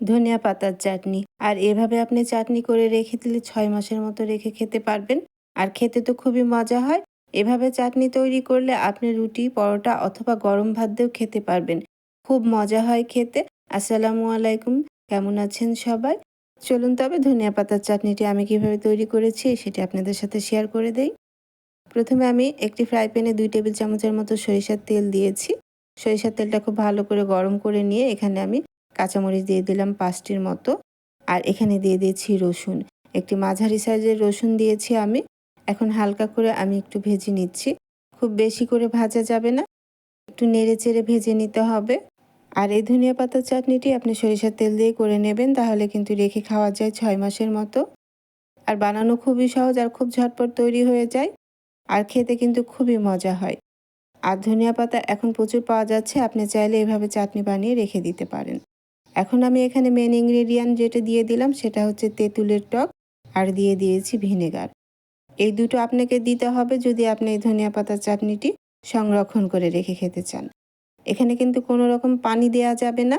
ধনিয়া পাতার চাটনি। আর এভাবে আপনি চাটনি করে রেখে দিলে ৬ মাসের মতো রেখে খেতে পারবেন। আর খেতে তো খুবই মজা হয়। এভাবে চাটনি তৈরি করলে আপনি রুটি, পরোটা অথবা গরম ভাত দিয়েও খেতে পারবেন। খুব মজা হয় খেতে। আসসালামু আলাইকুম। কেমন আছেন সবাই? চলুন তবে ধনিয়া পাতার চাটনিটি আমি কিভাবে তৈরি করেছি সেটি আপনাদের সাথে শেয়ার করে দেই। প্রথমে আমি একটি ফ্রাই প্যানে ২ টেবিল চামচের মতো সরিষার তেল দিয়েছি। সরিষার তেলটা খুব ভালো করে গরম করে নিয়ে এখানে আমি কাঁচামরিচ দিয়ে দিলাম ৫টির মতো। আর এখানে দিয়ে দিয়েছি রসুন। একটি মাঝারি সাইজের রসুন দিয়েছি আমি। এখন হালকা করে আমি একটু ভেজে নিচ্ছি। খুব বেশি করে ভাজা যাবে না, একটু নেড়ে-চেড়ে ভেজে নিতে হবে। আর এই ধনিয়া পাতার চাটনিটি আপনি সরিষার তেল দিয়ে করে নেবেন, তাহলে কিন্তু রেখে খাওয়া যায় ৬ মাসের মতো। আর বানানো খুবই সহজ আর খুব ঝটপট তৈরি হয়ে যায়। আর খেতে কিন্তু খুবই মজা হয়। আর ধনিয়া পাতা এখন প্রচুর পাওয়া যাচ্ছে, আপনি চাইলে এভাবে চাটনি বানিয়ে রেখে দিতে পারেন। এখন আমি এখানে মেন ইনগ্রেডিয়েন্ট যেটা দিয়ে দিলাম সেটা হচ্ছে তেঁতুলের টক আর দিয়ে দিয়েছি ভিনেগার। এই দুটো আপনাকে দিতে হবে যদি আপনি এই ধনিয়া পাতার চাটনিটি সংরক্ষণ করে রেখে খেতে চান। এখানে কিন্তু কোনো রকম পানি দেয়া যাবে না।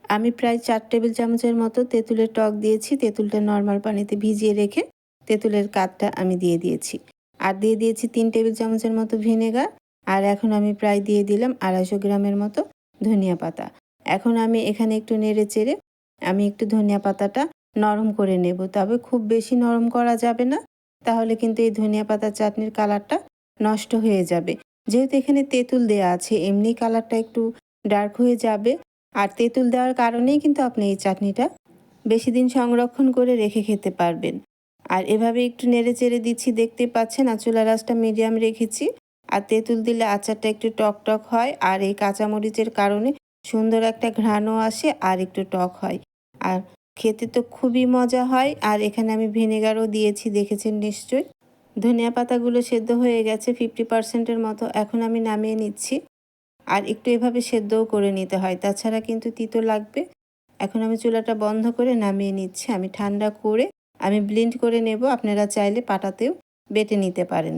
আমি প্রায় ৪ টেবিল চামচের মতো তেঁতুলের টক দিয়েছি। তেঁতুলটা নরমাল পানিতে ভিজিয়ে রেখে তেঁতুলের কাতটা আমি দিয়ে দিয়েছি। আর দিয়ে দিয়েছি ৩ টেবিল চামচের মতো ভিনেগার। আর এখন আমি প্রায় দিয়ে দিলাম ২৫০ গ্রামের মতো ধনিয়া পাতা। এখন আমি এখানে একটু নেড়ে-চেড়ে আমি একটু ধনিয়া পাতাটা নরম করে নেব। তবে খুব বেশি নরম করা যাবে না, তাহলে কিন্তু এই ধনিয়া পাতার চাটনির কালারটা নষ্ট হয়ে যাবে। যেহেতু এখানে তেঁতুল দেয়া আছে, এমনি কালারটা একটু ডার্ক হয়ে যাবে। আর তেঁতুল দেওয়ার কারণেই কিন্তু আপনি এই চাটনিটা বেশিদিন সংরক্ষণ করে রেখে খেতে পারবেন। আর এভাবে একটু নেড়ে-চেড়ে দিচ্ছি, দেখতে পাচ্ছেন। আর চুলার আঁচটা মিডিয়াম রেখেছি। আর তেঁতুল দিলে আচারটা একটু টক হয়, আর এই কাঁচামরিচের কারণে সুন্দর একটা ঘ্রাণও আসে আর একটু টক হয়। আর খেতে তো খুবই মজা হয়। আর এখানে আমি ভিনেগারও দিয়েছি, দেখেছেন নিশ্চয়ই। ধনিয়া পাতাগুলো সেদ্ধ হয়ে গেছে 50% এর মতো। এখন আমি নামিয়ে নিচ্ছি। আর একটু এভাবে সেদ্ধও করে নিতে হয়, তাছাড়া কিন্তু তিতো লাগবে। এখন আমি চুলাটা বন্ধ করে নামিয়ে নিচ্ছি। আমি ঠান্ডা করে আমি ব্লেন্ড করে নেব। আপনারা চাইলে পাটাতেও বেটে নিতে পারেন।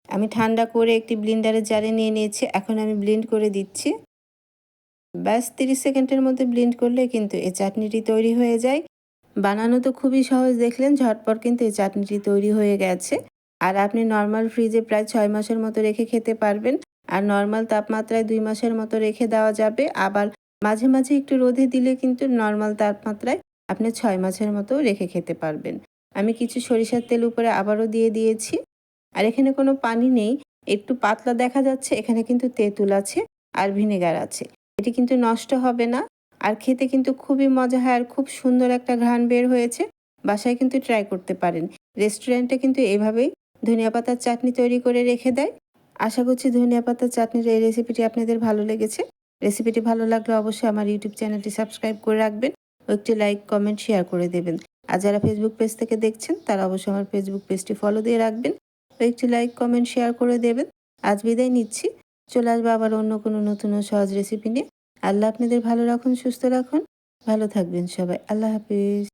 আমি ঠান্ডা করে একটি ব্লেন্ডারের জারে নিয়ে নিয়েছি। এখন আমি ব্লেন্ড করে দিচ্ছি। ব্যাস ৩০ সেকেন্ডের মধ্যে ব্লেন্ড করলে কিন্তু এই চাটনিটি তৈরি হয়ে যায়। বানানো তো খুবই সহজ, দেখলেন ঝটপট কিন্তু এই চাটনিটি তৈরি হয়ে গেছে। আর আপনি নরমাল ফ্রিজে প্রায় ৬ মাসের মতো রেখে খেতে পারবেন। আর নরমাল তাপমাত্রায় ২ মাসের মতো রেখে দেওয়া যাবে। আবার মাঝে মাঝে একটু রোদে দিলে কিন্তু নরমাল তাপমাত্রায় আপনি ৬ মাসের মতো রেখে খেতে পারবেন। আমি কিছু সরিষার তেল উপরে আবারও দিয়ে দিয়েছি। আর এখানে কোনো পানি নেই, একটু পাতলা দেখা যাচ্ছে। এখানে কিন্তু তেঁতুল আছে আর ভিনেগার আছে। এটি কিন্তু নষ্ট হবে না। আর খেতে কিন্তু খুবই মজা হয় আর খুব সুন্দর একটা ঘ্রাণ বের হয়েছে। বাসায় কিন্তু ট্রাই করতে পারেন। রেস্টুরেন্টে কিন্তু এভাবেই ধনিয়া পাতার চাটনি তৈরি করে রেখে দেয়। আশা করছি ধনিয়া পাতার চাটনির এই রেসিপিটি আপনাদের ভালো লেগেছে। রেসিপিটি ভালো লাগলে অবশ্যই আমার ইউটিউব চ্যানেলটি সাবস্ক্রাইব করে রাখবেন ও একটি লাইক, কমেন্ট, শেয়ার করে দেবেন। আর যারা ফেসবুক পেজ থেকে দেখছেন তারা অবশ্যই আমার ফেসবুক পেজটি ফলো দিয়ে রাখবেন ও একটি লাইক, কমেন্ট, শেয়ার করে দেবেন। আজ বিদায় নিচ্ছি। চলে আসবো আবার অন্য কোনো নতুন ও সহজ রেসিপি নিয়ে। আল্লাহ আপনাদের ভালো রাখুন, সুস্থ রাখুন। ভালো থাকবেন সবাই। আল্লাহ হাফিজ।